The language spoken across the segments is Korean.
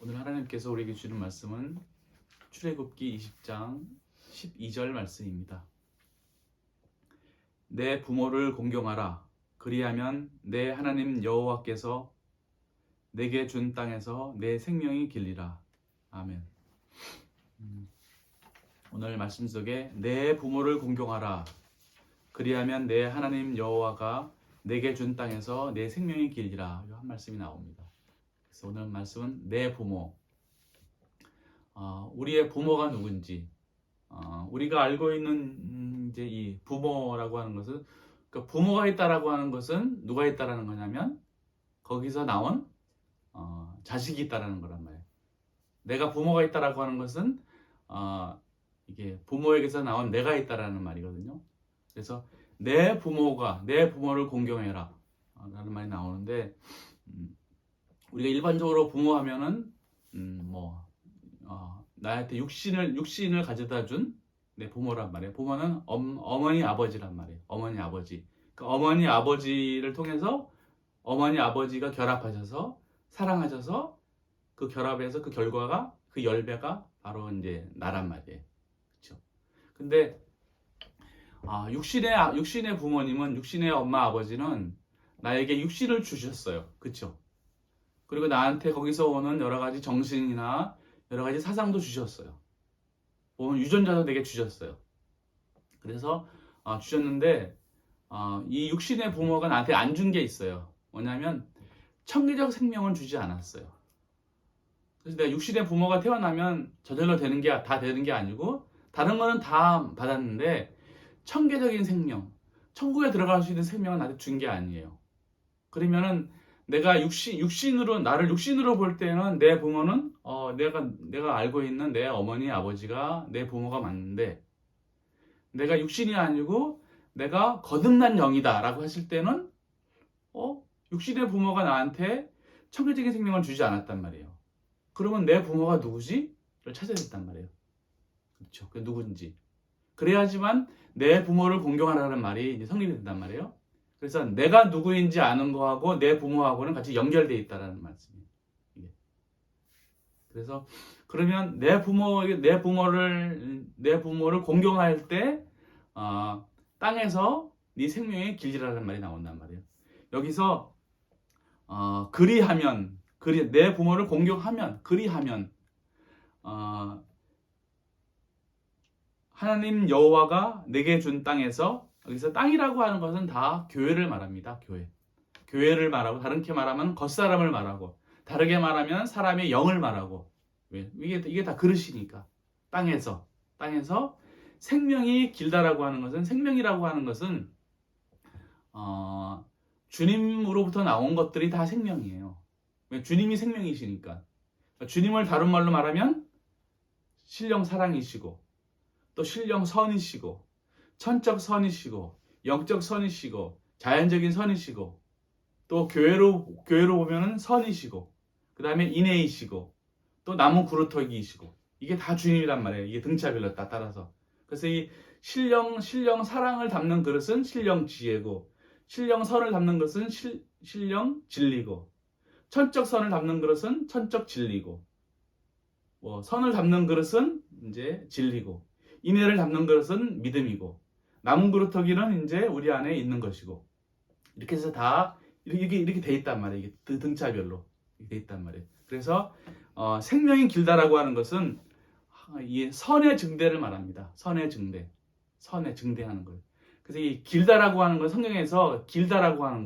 오늘 하나님께서 우리에게 주는 말씀은 출애굽기 20장 12절 말씀입니다. 내 부모를 공경하라. 그리하면 내 하나님 여호와께서 내게 준 땅에서 내 생명이 길리라. 아멘. 오늘 말씀 속에 내 부모를 공경하라. 그리하면 내 하나님 여호와가 내게 준 땅에서 내 생명이 길리라. 이 한 말씀이 나옵니다. 그래서 오늘 말씀은 내 부모. 우리의 부모가 누군지, 우리가 알고 있는 이제 이 부모라고 하는 것은, 그러니까 부모가 있다라고 하는 것은 누가 있다라는 거냐면 거기서 나온 자식이 있다라는 거란 말이에요. 내가 부모가 있다라고 하는 것은 이게 부모에게서 나온 내가 있다라는 말이거든요. 그래서 내 부모를 공경해라 라는 말이 나오는데, 우리가 일반적으로 부모하면은 나한테 육신을 가져다 준 내 부모란 말이에요. 부모는 어머니 아버지란 말이에요. 어머니 아버지. 그러니까 어머니 아버지를 통해서 어머니 아버지가 결합하셔서 사랑하셔서 그 결합에서 그 결과가, 그 열매가 바로 이제 나란 말이에요. 그렇죠? 근데 육신의 부모님은, 육신의 엄마 아버지는 나에게 육신을 주셨어요. 그렇죠? 그리고 나한테 거기서 오는 여러 가지 정신이나 여러 가지 사상도 주셨어요. 보면 유전자도 내게 주셨어요. 그래서 주셨는데 이 육신의 부모가 나한테 안 준 게 있어요. 뭐냐면 천계적 생명을 주지 않았어요. 그래서 내가 육신의 부모가 태어나면 저절로 다 되는 게 아니고 다른 거는 다 받았는데 천계적인 생명, 천국에 들어갈 수 있는 생명은 나한테 준 게 아니에요. 그러면은 내가 나를 육신으로 볼 때는 내 부모는 내가 알고 있는 내 어머니 아버지가 내 부모가 맞는데, 내가 육신이 아니고 내가 거듭난 영이다 라고 하실 때는 육신의 부모가 나한테 천국적인 생명을 주지 않았단 말이에요. 그러면 내 부모가 누구지? 를 찾아야 된단 말이에요. 그렇죠? 그게 누군지. 그래야지만 내 부모를 공경하라는 말이 이제 성립이 된단 말이에요. 그래서 내가 누구인지 아는 거하고 내 부모하고는 같이 연결되어 있다는 말씀이에요. 그래서 그러면 내 부모를 공경할 때 땅에서 네 생명의 길이라는 말이 나온단 말이에요. 여기서 내 부모를 공경하면, 그리하면 하나님 여호와가 내게 준 땅에서, 여기서 땅이라고 하는 것은 다 교회를 말합니다. 교회를 말하고, 다르게 말하면 겉사람을 말하고, 다르게 말하면 사람의 영을 말하고, 이게 다 그릇이니까. 땅에서 생명이 길다라고 하는 것은, 생명이라고 하는 것은 주님으로부터 나온 것들이 다 생명이에요. 주님이 생명이시니까. 주님을 다른 말로 말하면 신령 사랑이시고, 또 신령 선이시고, 천적 선이시고, 영적 선이시고, 자연적인 선이시고, 또 교회로 보면은 선이시고, 그 다음에 인애이시고, 또 나무 그루터기이시고, 이게 다 주님이란 말이에요. 이게 등차별로 따라서. 그래서 이 신령 사랑을 담는 그릇은 신령 지혜고, 신령 선을 담는 것은 신령 진리고, 천적 선을 담는 그릇은 천적 진리고, 선을 담는 그릇은 이제 진리고, 인애를 담는 그릇은 믿음이고, 나무 그루터기는 이제 우리 안에 있는 것이고, 이렇게 해서 다 이렇게 돼 있단 말이에요. 이게 등차별로 돼 있단 말이에요. 그래서 생명이 길다라고 하는 것은 이 선의 증대를 말합니다. 선의 증대하는 거예요. 그래서 이 길다라고 하는 건, 성경에서 길다라고 하는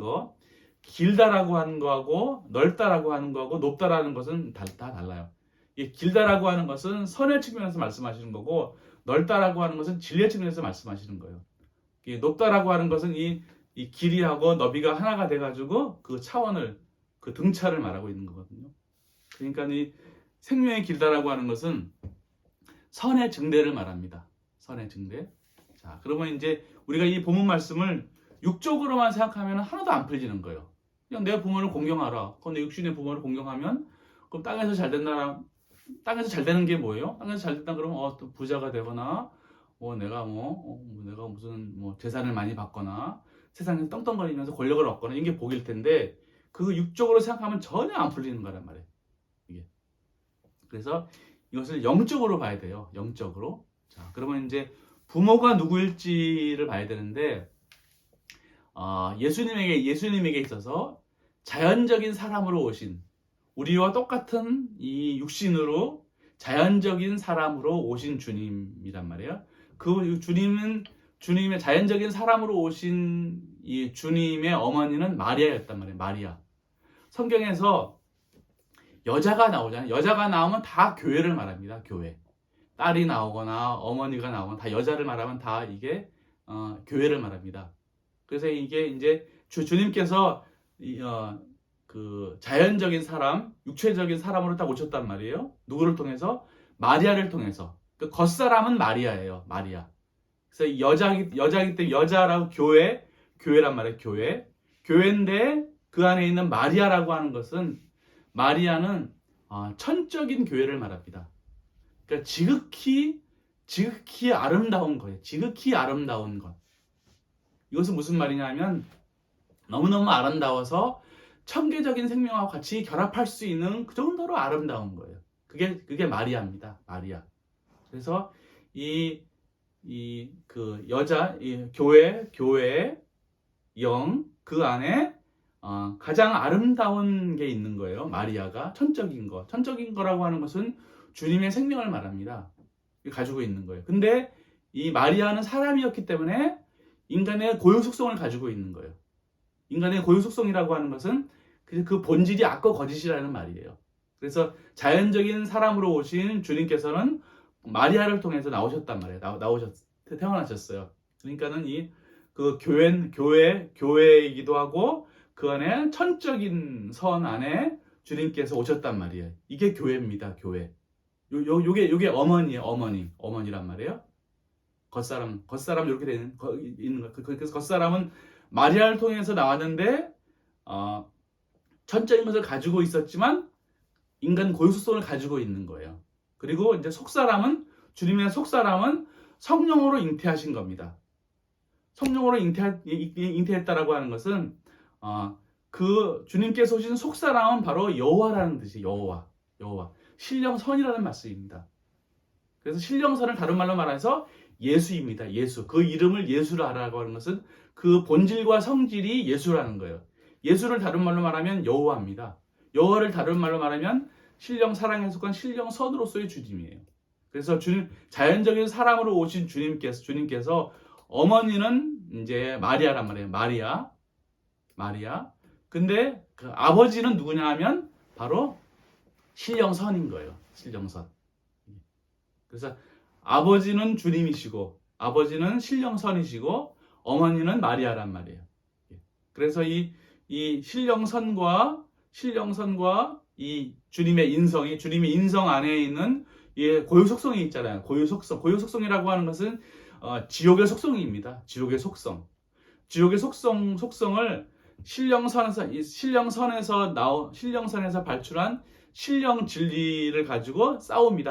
거하고 넓다라고 하는 거하고 높다라는 것은 다 달라요. 이 길다라고 하는 것은 선의 측면에서 말씀하시는 거고, 넓다라고 하는 것은 진리의 측면에서 말씀하시는 거예요. 높다라고 하는 것은 이 길이하고 너비가 하나가 돼가지고 그 차원을, 그 등차를 말하고 있는 거거든요. 그러니까 이 생명의 길다라고 하는 것은 선의 증대를 말합니다. 선의 증대. 자, 그러면 이제 우리가 이 본문 말씀을 육적으로만 생각하면 하나도 안 풀리는 거예요. 그냥 내 부모를 공경하라. 그럼 내 육신의 부모를 공경하면 그럼 땅에서 잘 된다라. 땅에서 잘 되는 게 뭐예요? 땅에서 잘 된다 그러면 또 부자가 되거나, 내가 무슨 재산을 많이 받거나, 세상에서 떵떵거리면서 권력을 얻거나, 이게 복일 텐데, 그 육적으로 생각하면 전혀 안 풀리는 거란 말이에요. 이게 그래서 이것을 영적으로 봐야 돼요. 영적으로. 자, 그러면 이제 부모가 누구일지를 봐야 되는데, 예수님에게 있어서 자연적인 사람으로 오신, 우리와 똑같은 이 육신으로 자연적인 사람으로 오신 주님이란 말이에요. 그 주님의 자연적인 사람으로 오신 이 주님의 어머니는 마리아였단 말이에요. 마리아. 성경에서 여자가 나오잖아요. 여자가 나오면 다 교회를 말합니다. 교회. 딸이 나오거나 어머니가 나오거나 다 여자를 말하면 다 이게 교회를 말합니다. 그래서 이게 이제 주님께서 그 자연적인 사람, 육체적인 사람으로 딱 오셨단 말이에요. 누구를 통해서? 마리아를 통해서. 그 겉사람은 마리아예요. 마리아. 그래서 여자기 때문에 여자라고 교회란 말이에요. 교회인데 그 안에 있는 마리아라고 하는 것은, 마리아는 천적인 교회를 말합니다. 그러니까 지극히 아름다운 거예요. 지극히 아름다운 것. 이것은 무슨 말이냐면 너무너무 아름다워서 천계적인 생명하고 같이 결합할 수 있는 그 정도로 아름다운 거예요. 그게 마리아입니다. 마리아. 그래서 그 여자, 교회 영, 그 안에 가장 아름다운 게 있는 거예요. 마리아가 천적인 거. 천적인 거라고 하는 것은 주님의 생명을 말합니다. 가지고 있는 거예요. 근데 이 마리아는 사람이었기 때문에 인간의 고유 속성을 가지고 있는 거예요. 인간의 고유 속성이라고 하는 것은 그 본질이 악과 거짓이라는 말이에요. 그래서 자연적인 사람으로 오신 주님께서는 마리아를 통해서 나오셨단 말이에요. 태어나셨어요. 그러니까는 그 교회이기도 하고 그 안에 천적인 선 안에 주님께서 오셨단 말이에요. 이게 교회입니다. 교회. 요게 어머니예요. 어머니란 말이에요. 겉사람 이렇게 있는 거. 그래서 겉사람은 마리아를 통해서 나왔는데 천적인 것을 가지고 있었지만 인간 고유속성을 가지고 있는 거예요. 그리고 이제 주님의 속사람은 성령으로 잉태하신 겁니다. 성령으로 잉태했다라고 하는 것은 그 주님께서 오신 속사람은 바로 여호와라는 뜻이에요. 여호와. 신령선이라는 말씀입니다. 그래서 신령선을 다른 말로 말해서 예수입니다. 예수. 그 이름을 예수라고 하는 것은 그 본질과 성질이 예수라는 거예요. 예수를 다른 말로 말하면 여호와입니다. 여호와를 다른 말로 말하면 신령사랑에 속한 신령선으로서의 주님이에요. 그래서 자연적인 사람으로 오신 주님께서 어머니는 이제 마리아란 말이에요. 마리아. 근데 그 아버지는 누구냐 하면 바로 신령선인 거예요. 신령선. 그래서 아버지는 주님이시고, 아버지는 신령선이시고, 어머니는 마리아란 말이에요. 그래서 이 신령선과 이 주님의 인성 안에 있는 고유속성이 있잖아요. 고유속성이라고 하는 것은 지옥의 속성입니다. 지옥의 속성을 신령선에서 발출한 신령 진리를 가지고 싸우는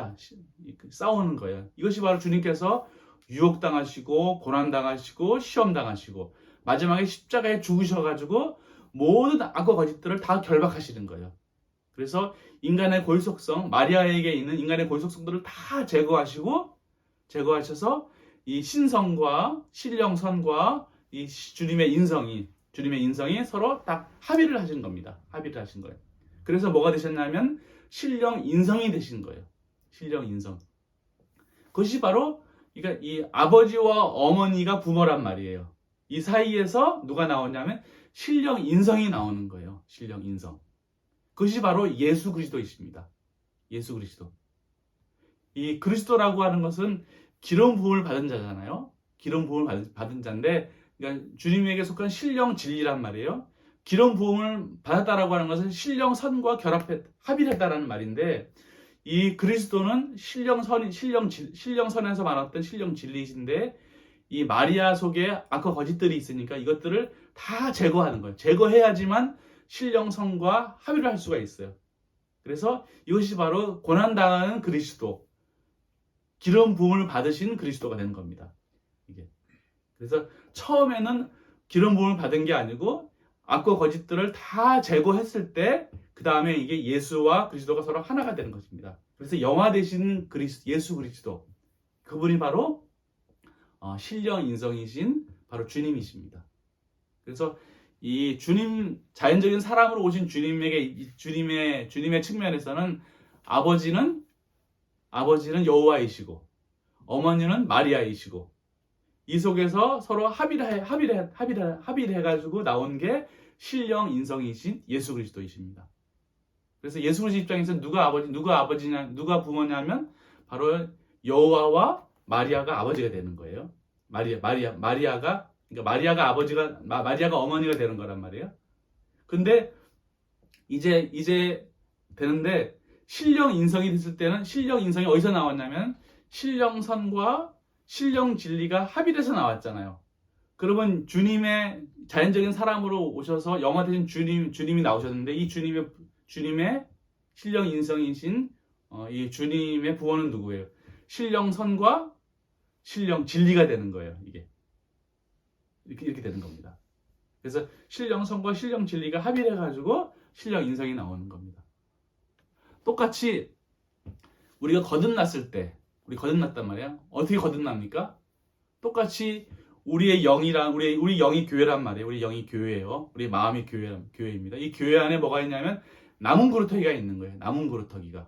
거예요. 이것이 바로 주님께서 유혹당하시고 고난당하시고 시험당하시고 마지막에 십자가에 죽으셔가지고 모든 악과 거짓들을 다 결박하시는 거예요. 그래서 인간의 고유속성, 마리아에게 있는 인간의 고유속성들을 다 제거하셔서 이 신성과 신령선과 이 주님의 인성이 서로 딱 합의를 하신 겁니다. 합의를 하신 거예요. 그래서 뭐가 되셨냐면 신령인성이 되신 거예요. 신령인성. 그것이 바로 그러니까 이 아버지와 어머니가 부모란 말이에요. 이 사이에서 누가 나오냐면 신령인성이 나오는 거예요. 신령인성. 그것이 바로 예수 그리스도이십니다. 예수 그리스도. 이 그리스도라고 하는 것은 기름 부음을 받은 자잖아요. 기름 부음을 받은 자인데, 그러니까 주님에게 속한 신령 진리란 말이에요. 기름 부음을 받았다라고 하는 것은 신령선과 합의를 했다라는 말인데, 이 그리스도는 신령선에서 말했던 신령 진리이신데, 이 마리아 속에 악과 거짓들이 있으니까 이것들을 다 제거하는 거예요. 제거해야지만 신령선과 합의를 할 수가 있어요. 그래서 이것이 바로 고난당하는 그리스도, 기름 부음을 받으신 그리스도가 되는 겁니다. 이게. 그래서 처음에는 기름 부음을 받은 게 아니고 악과 거짓들을 다 제거했을 때 그 다음에 이게 예수와 그리스도가 서로 하나가 되는 것입니다. 그래서 영화 되신 예수 그리스도, 그분이 바로 신령 인성이신 바로 주님이십니다. 그래서 이 주님, 자연적인 사람으로 오신 주님에게, 주님의 측면에서는 아버지는 여호와이시고 어머니는 마리아이시고, 이 속에서 서로 합의를 해가지고 나온 게 신령 인성이신 예수 그리스도이십니다. 그래서 예수 그리스도 입장에서 누가 부모냐면 바로 여호와와 마리아가 아버지가 되는 거예요. 마리아가 마리아가 어머니가 되는 거란 말이에요. 근데 이제 되는데, 신령 인성이 됐을 때는 신령 인성이 어디서 나왔냐면 신령선과 신령 진리가 합의돼서 나왔잖아요. 그러면 주님의 자연적인 사람으로 오셔서 영화 되신 주님이 나오셨는데, 이 주님의 신령 인성이신 이 주님의 부모는 누구예요? 신령선과 신령 진리가 되는 거예요. 이게 이렇게 되는 겁니다. 그래서 신령선과 신령 진리가 합의를 해가지고 신령 인성이 나오는 겁니다. 똑같이 우리가 거듭났을 때, 우리 거듭났단 말이야. 어떻게 거듭납니까? 똑같이 우리의 영이란, 우리 영이 교회란 말이에요. 우리 영이 교회예요. 우리 마음이 교회입니다. 이 교회 안에 뭐가 있냐면 남은 구루터기가 있는 거예요. 남은 구루터기가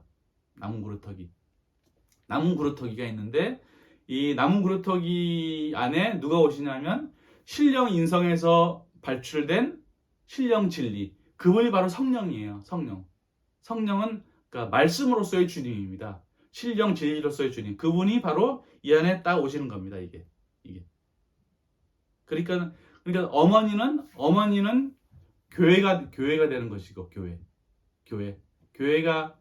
있는데, 이 남은 구루터기 안에 누가 오시냐면 신령 인성에서 발출된 신령 진리, 그분이 바로 성령이에요. 성령은 그러니까 말씀으로서의 주님입니다. 신령 진리로서의 주님, 그분이 바로 이 안에 딱 오시는 겁니다. 이게. 그러니까 어머니는 교회가 되는 것이고, 그러니까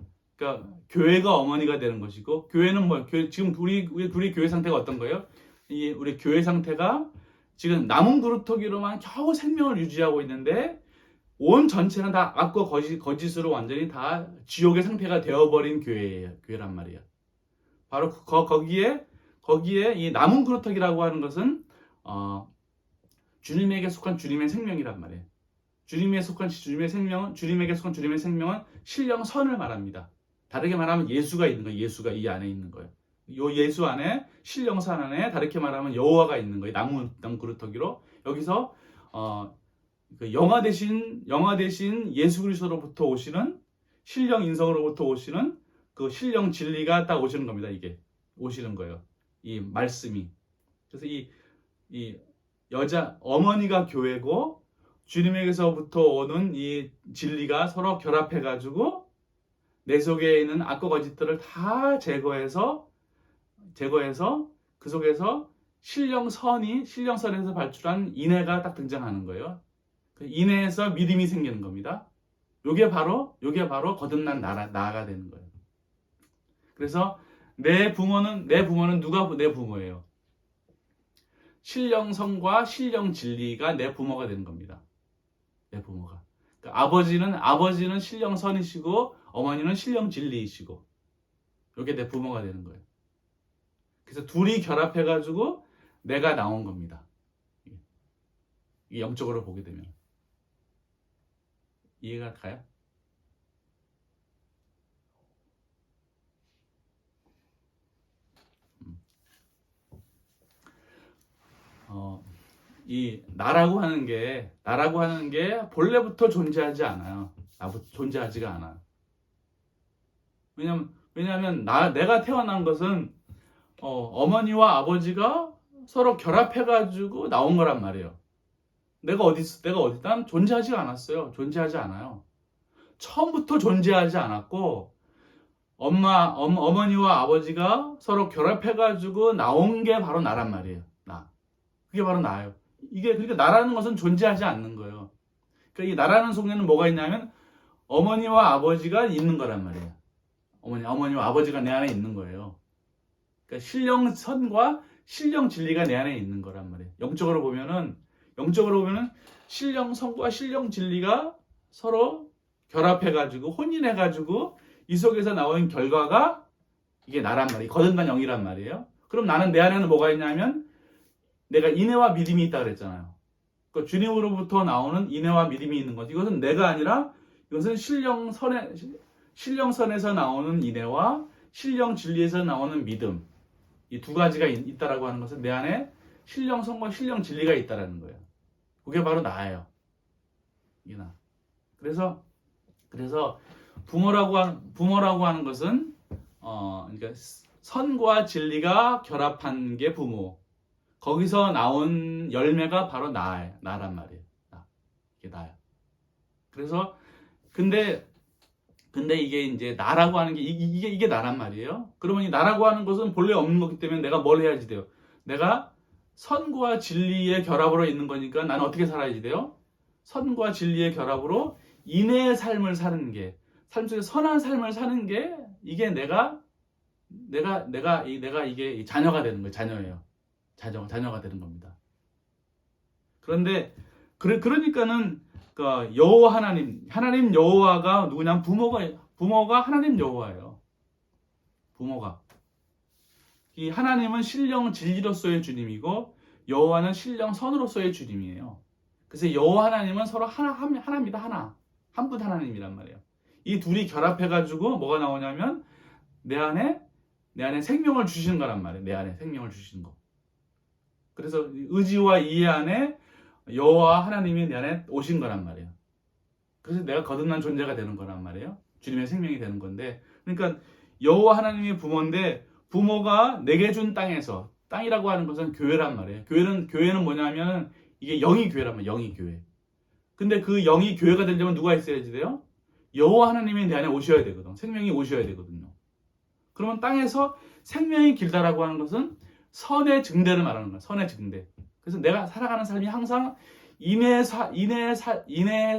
교회가 어머니가 되는 것이고, 교회는 지금 우리 교회 상태가 어떤 거예요? 우리 교회 상태가 지금 남은 그루터기로만 겨우 생명을 유지하고 있는데, 온 전체는 다 악과 거짓으로 완전히 다 지옥의 상태가 되어버린 교회란 말이에요. 바로 거기에 이 남은 그루터기라고 하는 것은 주님에게 속한 주님의 생명이란 말이에요. 주님에게 속한 주님의 생명은 신령선을 말합니다. 다르게 말하면 예수가 있는 거예요. 예수가 이 안에 있는 거예요. 요 예수 안에, 신령선 안에, 다르게 말하면 여호와가 있는 거예요. 남은 그루터기로. 여기서 영화 대신 예수 그리스도로부터 오시는, 신령 인성으로부터 오시는 그 신령 진리가 딱 오시는 겁니다. 이게 오시는 거예요. 이 말씀이. 그래서 이 여자 어머니가 교회고, 주님에게서부터 오는 이 진리가 서로 결합해가지고 내 속에 있는 악과 거짓들을 다 제거해서 그 속에서 신령선에서 발출한 인애가 딱 등장하는 거예요. 그 인애에서 믿음이 생기는 겁니다. 요게 바로 거듭난 나가 되는 거예요. 그래서 내 부모는 누가 내 부모예요? 신령성과 신령 진리가 내 부모가 되는 겁니다. 내 부모가. 그러니까 아버지는 신령선이시고 어머니는 신령 진리이시고, 요게 내 부모가 되는 거예요. 그래서 둘이 결합해가지고 내가 나온 겁니다. 이게 영적으로 보게 되면. 이해가 가요? 이 나라고 하는 게 본래부터 존재하지 않아요. 존재하지가 않아요. 왜냐면 내가 태어난 것은 어머니와 아버지가 서로 결합해가지고 나온 거란 말이에요. 내가 어디 난 존재하지가 않았어요. 존재하지 않아요. 처음부터 존재하지 않았고, 어머니와 아버지가 서로 결합해가지고 나온 게 바로 나란 말이에요. 그게 바로 나예요. 그러니까 나라는 것은 존재하지 않는 거예요. 그러니까 이 나라는 속에는 뭐가 있냐면 어머니와 아버지가 있는 거란 말이에요. 어머니와 아버지가 내 안에 있는 거예요. 그러니까 신령선과 신령 진리가 내 안에 있는 거란 말이에요. 영적으로 보면은 신령선과 신령 진리가 서로 결합해가지고 혼인해가지고 이 속에서 나온 결과가 이게 나란 말이에요. 거듭난 영이란 말이에요. 그럼 나는 내 안에는 뭐가 있냐면 내가 인애와 믿음이 있다 그랬잖아요. 그 주님으로부터 나오는 인애와 믿음이 있는 거지. 이것은 내가 아니라 이것은 신령선에서 나오는 인애와 신령 진리에서 나오는 믿음, 이 두 가지가 있다라고 하는 것은 내 안에 신령선과 신령 진리가 있다라는 거예요. 그게 바로 나예요. 이게 나. 그래서 부모라고 하는 것은 그러니까 선과 진리가 결합한 게 부모. 거기서 나온 열매가 바로 나란 말이에요. 이게 나야. 그래서 근데 이게 이제 나라고 하는 게 이게 나란 말이에요. 그러면 이 나라고 하는 것은 본래 없는 거기 때문에 내가 뭘 해야지 돼요? 내가 선과 진리의 결합으로 있는 거니까 나는 어떻게 살아야지 돼요? 선과 진리의 결합으로 인내의 삶을 사는 게, 삶 속에 선한 삶을 사는 게 이게 내가 이게 자녀가 되는 거예요. 자녀예요. 자녀가 되는 겁니다. 그런데 그러니까는 그 여호와 하나님 여호와가 누구냐? 부모가 하나님 여호와예요. 부모가. 이 하나님은 신령 진리로서의 주님이고 여호와는 신령 선으로서의 주님이에요. 그래서 여호와 하나님은 서로 하나입니다. 한 분 하나님이란 말이에요. 이 둘이 결합해가지고 뭐가 나오냐면 내 안에 생명을 주시는 거란 말이에요. 내 안에 생명을 주시는 거. 그래서 의지와 이해 안에 여호와 하나님이 내 안에 오신 거란 말이에요. 그래서 내가 거듭난 존재가 되는 거란 말이에요. 주님의 생명이 되는 건데, 그러니까 여호와 하나님이 부모인데 부모가 내게 준 땅이라고 하는 것은 교회란 말이에요. 교회는 뭐냐면 이게 영이 교회란 말이에요. 영이 교회. 근데 그 영이 교회가 되려면 누가 있어야지 돼요? 여호와 하나님이 내 안에 오셔야 되거든. 생명이 오셔야 되거든요. 그러면 땅에서 생명이 길다라고 하는 것은 선의 증대를 말하는 거야. 선의 증대. 그래서 내가 살아가는 삶이 항상 인내의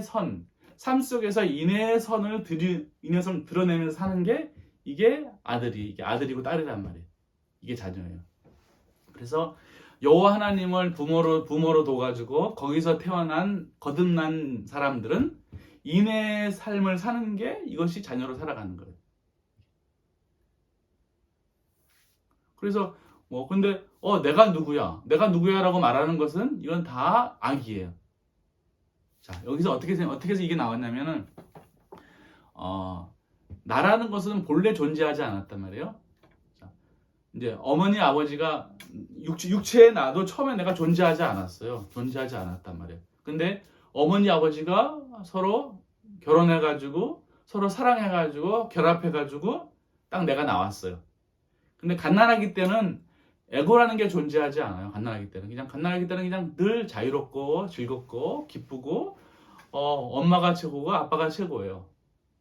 선, 삶 속에서 인내의 선을 드러내면서 사는 게 이게 아들이고 딸이란 말이에요. 이게 자녀예요. 그래서 여호와 하나님을 부모로 둬가지고 거기서 태어난 거듭난 사람들은 인내의 삶을 사는 게 이것이 자녀로 살아가는 거예요. 그래서 근데 내가 누구야라고 말하는 것은 이건 다 악이에요. 자, 여기서 어떻게 해서 이게 나왔냐면은 나라는 것은 본래 존재하지 않았단 말이에요. 자, 이제 어머니 아버지가 육체에 나도 처음에 내가 존재하지 않았어요. 존재하지 않았단 말이에요. 근데 어머니 아버지가 서로 결혼해가지고 서로 사랑해가지고 결합해가지고 딱 내가 나왔어요. 근데 갓난아기 때는 에고라는 게 존재하지 않아요. 갓난아기 때는 그냥 늘 자유롭고 즐겁고 기쁘고 엄마가 최고고 아빠가 최고예요.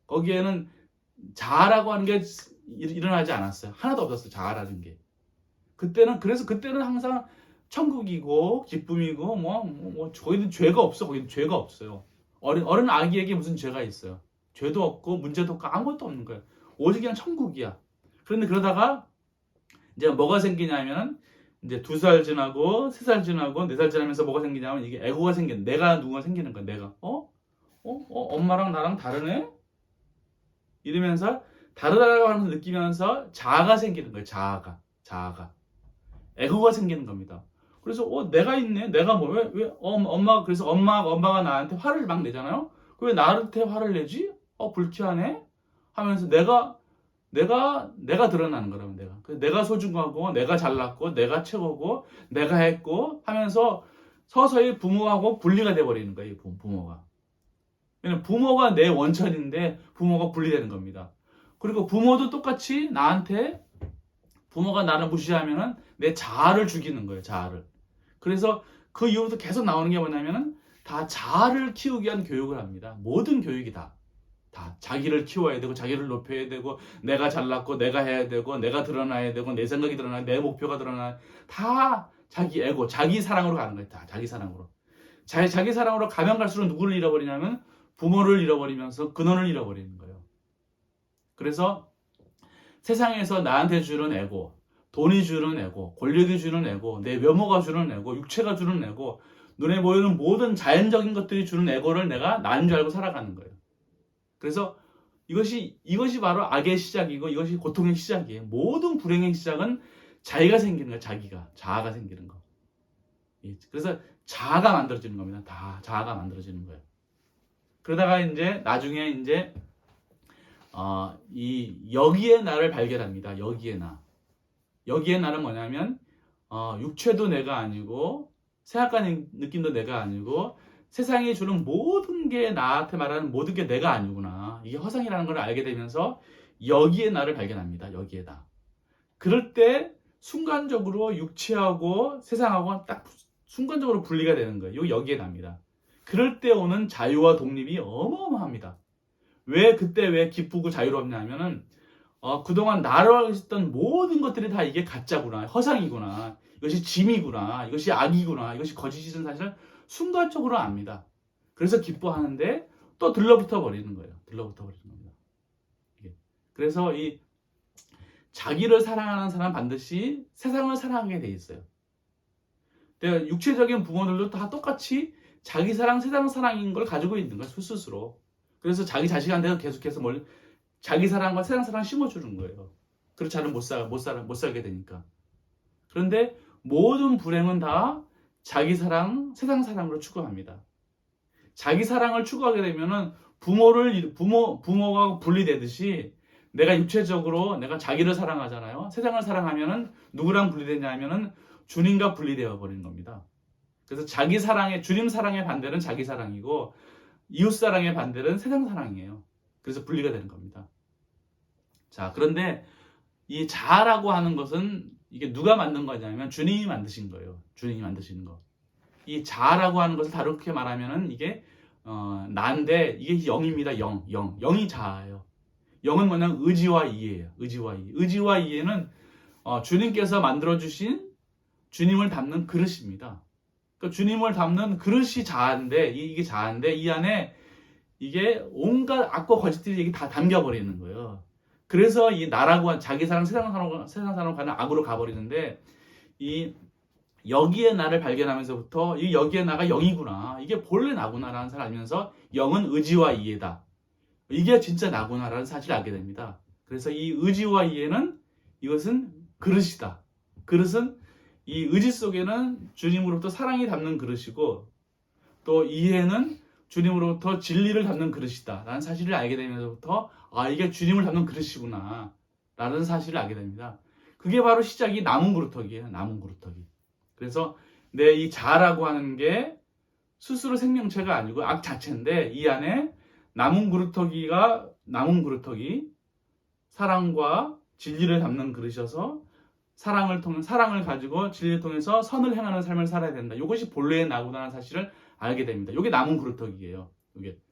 거기에는 자아라고 하는 게 일어나지 않았어요. 하나도 없었어요. 자아라는 게. 그래서 그때는 항상 천국이고 기쁨이고 거기는 죄가 없어. 거기는 죄가 없어요. 어린 아기에게 무슨 죄가 있어요? 죄도 없고 문제도 없고 아무것도 없는 거예요. 오직 그냥 천국이야. 그런데 그러다가 이제 뭐가 생기냐면 이제 2살 지나고 3살 지나고 4살 지나면서 뭐가 생기냐면 이게 에고가 내가 누가 생기는 거야. 내가 엄마랑 나랑 다르네? 이러면서 다르다고 하면서 느끼면서 자아가 생기는 거예요. 자아가 에고가 생기는 겁니다. 그래서 내가 있네. 내가 그래서 엄마가 나한테 화를 막 내잖아요. 왜 나한테 화를 내지? 불쾌하네? 하면서 내가 드러나는 거라면 내가 소중하고 내가 잘났고 내가 최고고 내가 했고 하면서 서서히 부모하고 분리가 돼버리는 거예요. 부모가. 왜냐면 부모가 내 원천인데 부모가 분리되는 겁니다. 그리고 부모도 똑같이 부모가 나를 무시하면은 내 자아를 죽이는 거예요. 자아를. 그래서 그 이후부터 계속 나오는 게 뭐냐면은 다 자아를 키우기 위한 교육을 합니다. 모든 교육이 다 자기를 키워야 되고 자기를 높여야 되고 내가 잘났고 내가 해야 되고 내가 드러나야 되고 내 생각이 드러나야 내 목표가 드러나야 다 자기 에고 자기 사랑으로 가는 거예요. 다 자기 사랑으로. 자기 사랑으로 가면 갈수록 누구를 잃어버리냐면 부모를 잃어버리면서 근원을 잃어버리는 거예요. 그래서 세상에서 나한테 주는 에고, 돈이 주는 에고, 권력이 주는 에고, 내 외모가 주는 에고, 육체가 주는 에고, 눈에 보이는 모든 자연적인 것들이 주는 에고를 내가 나인 줄 알고 살아가는 거예요. 그래서 이것이 바로 악의 시작이고 이것이 고통의 시작이에요. 모든 불행의 시작은 자기가 생기는 거예요. 자아가 생기는 거. 그래서 자아가 만들어지는 겁니다. 다 자아가 만들어지는 거예요. 그러다가 이제 나중에 이제 이 여기에 나를 발견합니다. 여기에 나는 뭐냐면 육체도 내가 아니고 생각하는 느낌도 내가 아니고 세상이 주는 모든 게 나한테 말하는 모든 게 내가 아니구나. 이게 허상이라는 걸 알게 되면서 여기에 나를 발견합니다. 여기에 나. 그럴 때 순간적으로 육체하고 세상하고 딱 순간적으로 분리가 되는 거예요. 여기에 납니다. 그럴 때 오는 자유와 독립이 어마어마합니다. 그때 왜 기쁘고 자유롭냐 하면은 그동안 나로 알고 있었던 모든 것들이 다 이게 가짜구나, 허상이구나, 이것이 짐이구나, 이것이 악이구나, 이것이 거짓이라는 사실을 순간적으로 압니다. 그래서 기뻐하는데 또 들러붙어 버리는 거예요. 들러붙어 버리는 겁니다. 그래서 이 자기를 사랑하는 사람은 반드시 세상을 사랑하게 돼 있어요. 육체적인 부모들도 다 똑같이 자기 사랑, 세상 사랑인 걸 가지고 있는 거예요. 스스로. 그래서 자기 자식한테도 계속해서 자기 사랑과 세상 사랑 심어주는 거예요. 그렇지 않으면 못 살게 되니까. 그런데 모든 불행은 다 자기 사랑, 세상 사랑으로 추구합니다. 자기 사랑을 추구하게 되면은 부모가 분리되듯이 내가 육체적으로 내가 자기를 사랑하잖아요. 세상을 사랑하면은 누구랑 분리되냐 하면은 주님과 분리되어 버리는 겁니다. 그래서 주님 사랑의 반대는 자기 사랑이고 이웃 사랑의 반대는 세상 사랑이에요. 그래서 분리가 되는 겁니다. 자, 그런데 이 자아라고 하는 것은 이게 누가 만든 거냐면 주님이 만드신 거예요. 주님이 만드시는 거. 이 자아라고 하는 것을 다르게 말하면은 이게 나인데 이게 영입니다. 영이 자아예요. 영은 뭐냐면 의지와 이해예요. 의지와 이해는 주님께서 만들어 주신 주님을 담는 그릇입니다. 그러니까 주님을 담는 그릇이 자아인데 이게 자아인데 이 안에 이게 온갖 악과 거짓들이 이게 다 담겨 버리는 거예요. 그래서 이 나라고 자기 사랑, 세상 사랑으로 가는 악으로 가버리는데 이 여기에 나를 발견하면서부터 이 여기에 나가 영이구나. 이게 본래 나구나라는 사실을 알면서 영은 의지와 이해다. 이게 진짜 나구나라는 사실을 알게 됩니다. 그래서 이 의지와 이해는 이것은 그릇이다. 그릇은 이 의지 속에는 주님으로부터 사랑이 담는 그릇이고 또 이해는 주님으로부터 진리를 담는 그릇이다 라는 사실을 알게 되면서부터 이게 주님을 담는 그릇이구나 라는 사실을 알게 됩니다. 그게 바로 시작이 남은 그루터기예요. 남은 그루터기. 그래서 내 이 자라고 하는 게 스스로 생명체가 아니고 악 자체인데 이 안에 남은 그루터기 사랑과 진리를 담는 그릇이어서 사랑을 가지고 진리를 통해서 선을 행하는 삶을 살아야 된다. 이것이 본래의 나구나라는 사실을 알게 됩니다. 이게 남은 그루터기예요.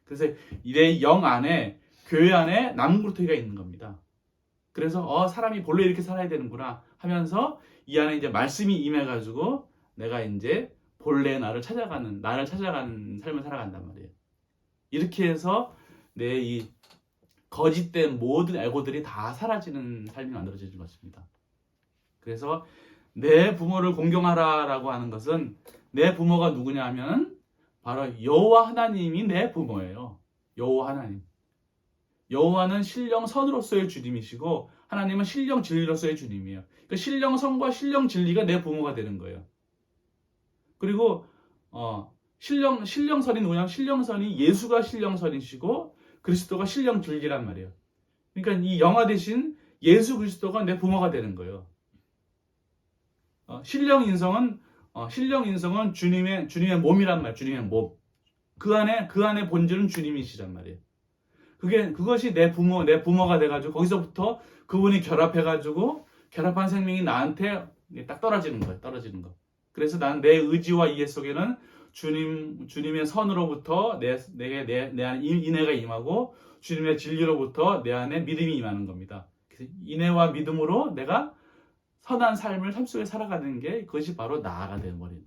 그래서 내 영 안에 교회 안에 남은 그루터기가 있는 겁니다. 그래서 사람이 본래 이렇게 살아야 되는구나 하면서 이 안에 이제 말씀이 임해가지고 내가 이제 본래 나를 찾아가는 삶을 살아간단 말이에요. 이렇게 해서 내 이 거짓된 모든 에고들이 다 사라지는 삶이 만들어지는 것입니다. 그래서 내 부모를 공경하라라고 하는 것은 내 부모가 누구냐 하면 바로 여호와 하나님이 내 부모예요. 여호와 하나님. 여호와는 신령 선으로서의 주님이시고 하나님은 신령 진리로서의 주님이에요. 그러니까 신령 선과 신령 진리가 내 부모가 되는 거예요. 그리고 신령선이 누구냐면 신령선이 예수가 신령선이시고 그리스도가 신령 진리란 말이에요. 그러니까 이 영화 대신 예수 그리스도가 내 부모가 되는 거예요. 신령 인성은 주님의 몸이란 말, 주님의 몸. 그 안에 본질은 주님이시란 말이에요. 그것이 내 부모가 돼가지고 거기서부터 그분이 결합한 생명이 나한테 딱 떨어지는 거예요. 그래서 난 내 의지와 이해 속에는 주님의 선으로부터 내 안에 인애가 임하고 주님의 진리로부터 내 안에 믿음이 임하는 겁니다. 그래서 인애와 믿음으로 내가 선한 삶을 삶 속에 살아가는 게 그것이 바로 나아가 되어버리는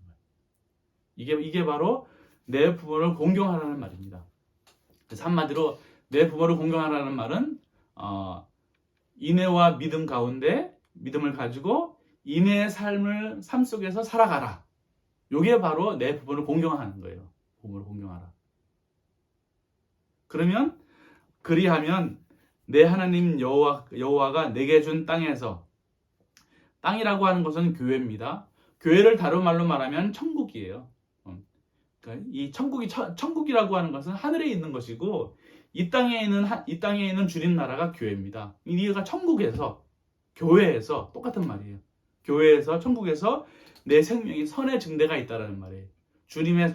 거예요. 이게 바로 내 부모를 공경하라는 말입니다. 그래서 한마디로 내 부모를 공경하라는 말은 인애와 믿음 가운데 믿음을 가지고 인애의 삶 속에서 살아가라. 이게 바로 내 부모를 공경하는 거예요. 부모를 공경하라. 그리하면 내 하나님 여호와가 내게 준 땅에서 땅이라고 하는 것은 교회입니다. 교회를 다른 말로 말하면 천국이에요. 그러니까 이 천국이라고 하는 것은 하늘에 있는 것이고 이 땅에 있는 주님 나라가 교회입니다. 네가 천국에서 교회에서 똑같은 말이에요. 교회에서 천국에서 내 생명이 선의 증대가 있다라는 말이에요. 주님의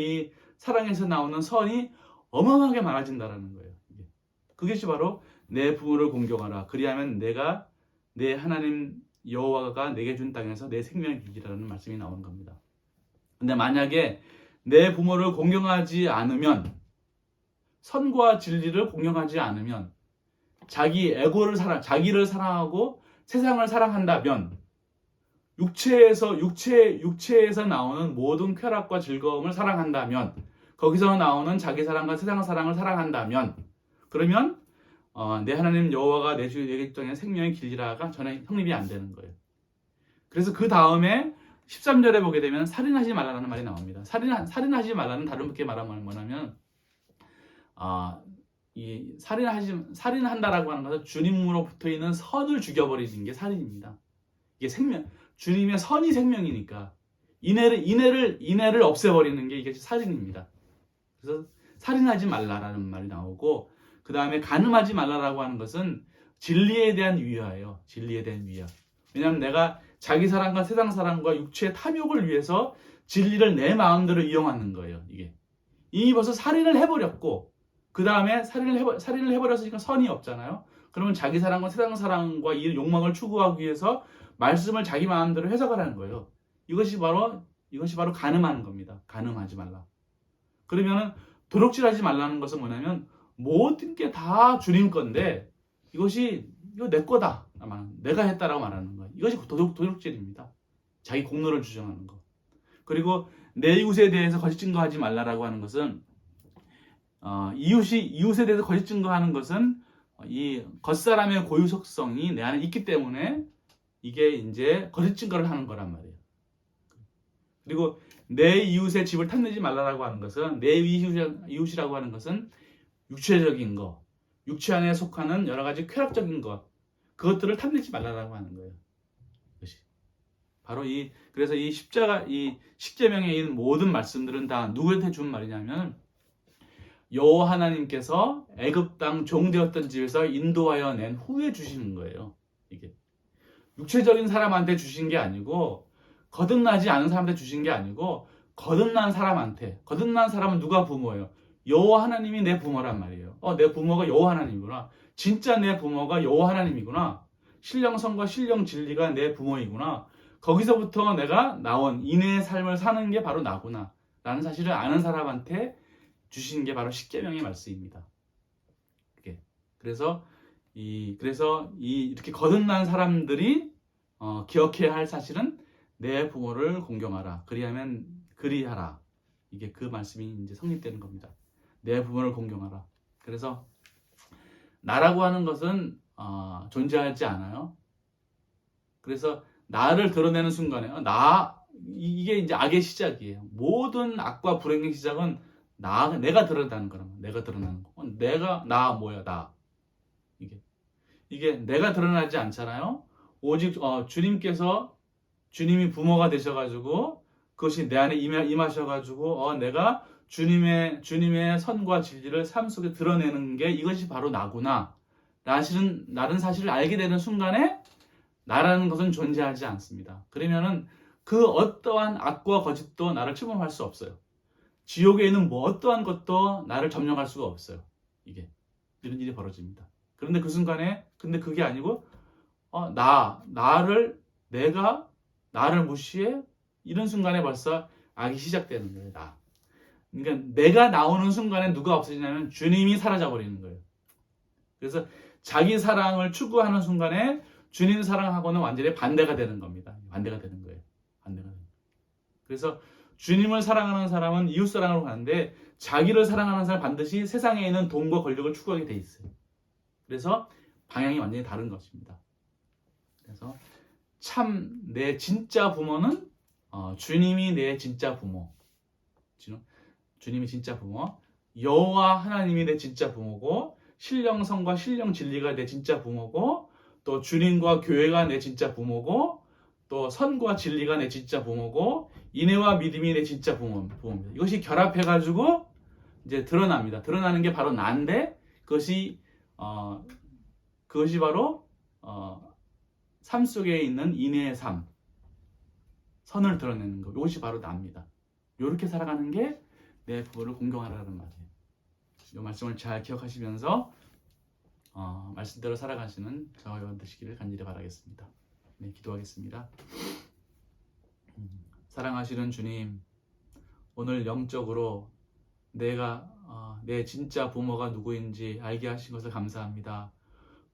이 사랑에서 나오는 선이 어마어마하게 많아진다라는 거예요. 그것이 바로 내 부모를 공경하라. 그리하면 내가 내 하나님 여호와가 내게 준 땅에서 내 생명을 이기라는 말씀이 나오는 겁니다. 근데 만약에 내 부모를 공경하지 않으면, 선과 진리를 공경하지 않으면, 자기를 사랑하고 세상을 사랑한다면, 육체에서 나오는 모든 쾌락과 즐거움을 사랑한다면, 거기서 나오는 자기 사랑과 세상 사랑을 사랑한다면, 그러면 내 하나님 여호와가 내게 땅에 생명의 길이라가 전혀 성립이 안 되는 거예요. 그래서 그 다음에 13절에 보게 되면 살인하지 말라는 말이 나옵니다. 살인하지 말라는 다른 분께 말하면 뭐냐면 이 살인한다라고 하는 것은 주님으로 붙어 있는 선을 죽여버리는 게 살인입니다. 이게 주님의 선이 생명이니까 인애를 없애버리는 게 이게 살인입니다. 그래서 살인하지 말라라는 말이 나오고, 그 다음에 간음하지 말라라고 하는 것은 진리에 대한 위하예요. 진리에 대한 위하. 왜냐하면 내가 자기 사랑과 세상 사랑과 육체의 탐욕을 위해서 진리를 내 마음대로 이용하는 거예요. 이미 벌써 살인을 해버렸고, 그 다음에 살인을 해버렸으니까 선이 없잖아요. 그러면 자기 사랑과 세상 사랑과 이 욕망을 추구하기 위해서 말씀을 자기 마음대로 해석하라는 거예요. 이것이 바로 간음하는 겁니다. 간음하지 말라. 그러면은 도둑질하지 말라는 것은 뭐냐면 모든 게 다 주님 건데 이거 내 거다. 내가 했다라고 말하는 거예요. 이것이 도둑질입니다. 자기 공로를 주장하는 것. 그리고 내 이웃에 대해서 거짓 증거하지 말라라고 하는 것은 이웃에 대해서 거짓 증거하는 것은 이 겉사람의 고유 속성이 내 안에 있기 때문에 이게 이제 거짓 증거를 하는 거란 말이에요. 그리고 내 이웃의 집을 탐내지 말라라고 하는 것은, 내 이웃이라고 하는 것은 육체적인 것, 육체 안에 속하는 여러 가지 쾌락적인 것, 그것들을 탐내지 말라라고 하는 거예요. 그것이 바로 그래서 이 십계명에 있는 모든 말씀들은 다 누구한테 준 말이냐면 여호와 하나님께서 애굽 땅 종되었던 집에서 인도하여 낸 후에 주시는 거예요. 이게 육체적인 사람한테 주신 게 아니고, 거듭나지 않은 사람한테 주신 게 아니고, 거듭난 사람은 누가 부모예요? 여호와 하나님이 내 부모란 말이에요. 내 부모가 여호와 하나님이구나. 진짜 내 부모가 여호와 하나님이구나. 신령성과 신령 진리가 내 부모이구나. 거기서부터 내가 나온 인애의 삶을 사는 게 바로 나구나 라는 사실을 아는 사람한테 주신 게 바로 십계명의 말씀입니다. 그래서 이렇게 거듭난 사람들이 기억해야 할 사실은 내 부모를 공경하라. 그리하라. 이게 그 말씀이 이제 성립되는 겁니다. 내 부모를 공경하라. 그래서 나라고 하는 것은 존재하지 않아요. 그래서 나를 드러내는 순간에 이게 이제 악의 시작이에요. 모든 악과 불행의 시작은 내가 드러나는 거란 말이에요. 내가 드러나는 거. 나 뭐야, 나. 이게 내가 드러나지 않잖아요. 오직 주님이 부모가 되셔가지고 그것이 내 안에 임하셔가지고 내가 주님의 선과 진리를 삶 속에 드러내는 게 이것이 바로 나구나 라는 사실을 알게 되는 순간에 나라는 것은 존재하지 않습니다. 그러면은 그 어떠한 악과 거짓도 나를 침범할 수 없어요. 지옥에 있는 어떠한 것도 나를 점령할 수가 없어요. 이런 일이 벌어집니다. 그런데 그 순간에 그게 아니고 내가 나를 무시해? 이런 순간에 벌써 악이 시작되는 거예요. 그러니까 내가 나오는 순간에 누가 없어지냐면 주님이 사라져버리는 거예요. 그래서 자기 사랑을 추구하는 순간에 주님 사랑하고는 완전히 반대가 되는 겁니다. 반대가 되는 거예요. 그래서 주님을 사랑하는 사람은 이웃 사랑으로 가는데, 자기를 사랑하는 사람은 반드시 세상에 있는 돈과 권력을 추구하게 돼 있어요. 그래서 방향이 완전히 다른 것입니다. 그래서 참 내 진짜 부모는 주님이 내 진짜 부모. 주님이 진짜 부모. 여호와 하나님이 내 진짜 부모고, 신령성과 신령 진리가 내 진짜 부모고, 또 주님과 교회가 내 진짜 부모고, 또 선과 진리가 내 진짜 부모고 인애와 믿음이 내 진짜 부모입니다. 이것이 결합해가지고 이제 드러납니다. 드러나는 게 바로 나인데 그것이 바로 삶 속에 있는 인애의 삶, 선을 드러내는 것. 이것이 바로 나입니다. 이렇게 살아가는 게 내 부모를 공경하라는 말이에요. 이 말씀을 잘 기억하시면서 말씀대로 살아가시는 저와 여러분 되시기를 간절히 바라겠습니다. 네, 기도하겠습니다. 사랑하시는 주님, 오늘 영적으로 내가 내 진짜 부모가 누구인지 알게 하신 것을 감사합니다.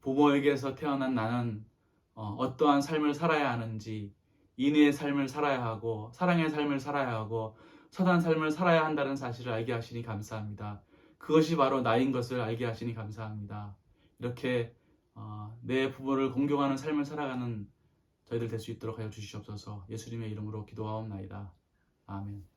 부모에게서 태어난 나는 어떠한 삶을 살아야 하는지, 인애의 삶을 살아야 하고 사랑의 삶을 살아야 하고 선한 삶을 살아야 한다는 사실을 알게 하시니 감사합니다. 그것이 바로 나인 것을 알게 하시니 감사합니다. 이렇게 내 부모를 공경하는 삶을 살아가는 저희들 될 수 있도록 하여 주시옵소서. 예수님의 이름으로 기도하옵나이다. 아멘.